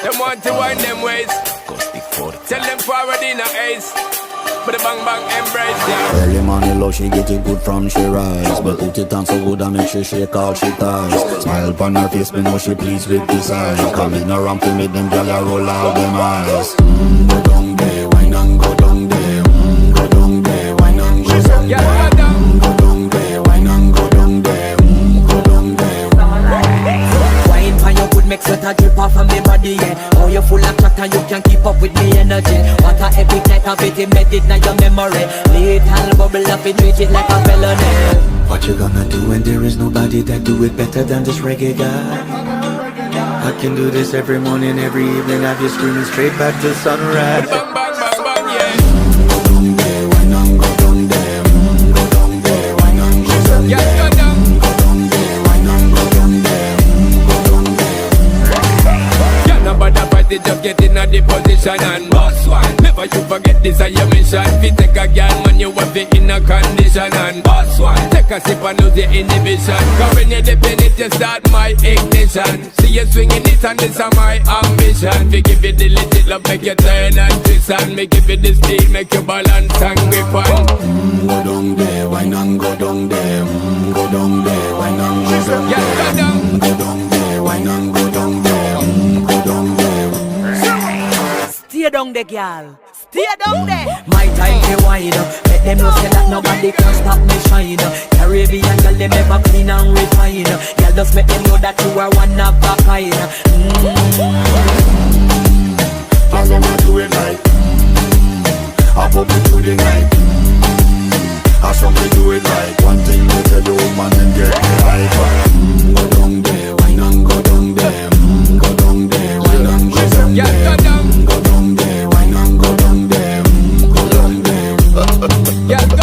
Them want to wind them ways. Tell them forward in a ace. But the bang bang embrace, yeah. Early morning love, she get it good from she rise. But put it on so good and make she shake all she ties. Smile upon her face, me know she pleased with this eye. Come in around to make them gyal roll out them eyes. Go down there, wine and go down there. Go down there, wine and go down there. Go down there, wine and go down there. Go down there. Wine for your good make sweat a drip off of me body, yeah. Oh, you're full of crack and you can keep up with me energy. What a epic night of it embedded in your memory. Little bubble up and treat it like a felony. What you gonna do when there is nobody that do it better than this reggae guy? I can do this every morning, every evening. Have you screaming straight back to sunrise. Bang bang bang bang, yeah. Go down there, wine and go down there. Go down there, wine and go down there. Yeah, go down. Go down there, wine and go down there. Go down there. Yeah, nobody fight it, just get in a the position and boss one. Never you forget this is your mission. If you take a girl, man, you have it in a condition and boss one. Take a sip and lose your inhibition. Cause when you dip in it, you start my ignition. See you swinging it and this is my ambition. We give you the legit love, make you turn and twist and me give you the speed, make you balance and grip on. Go down there, wine and go down there. Go down there, wine and go down there. Yeah, go down. Go down there, wine and go down there. Go down there. Stay down there, girl. Stay down there. My time to wine up. Let them know say that nobody can stop me shine. Caribbean girl, they never clean and refine. Girl, just make them know that you are one of a kind. As them a do it like I pop it through the night. As some we do it like one thing they tell the woman and get me hyper. Go down there, wine and go down there. Go down there, wine and go down there. Yeah, go down. Go down there, wine and go down there. Go down there. Yeah, go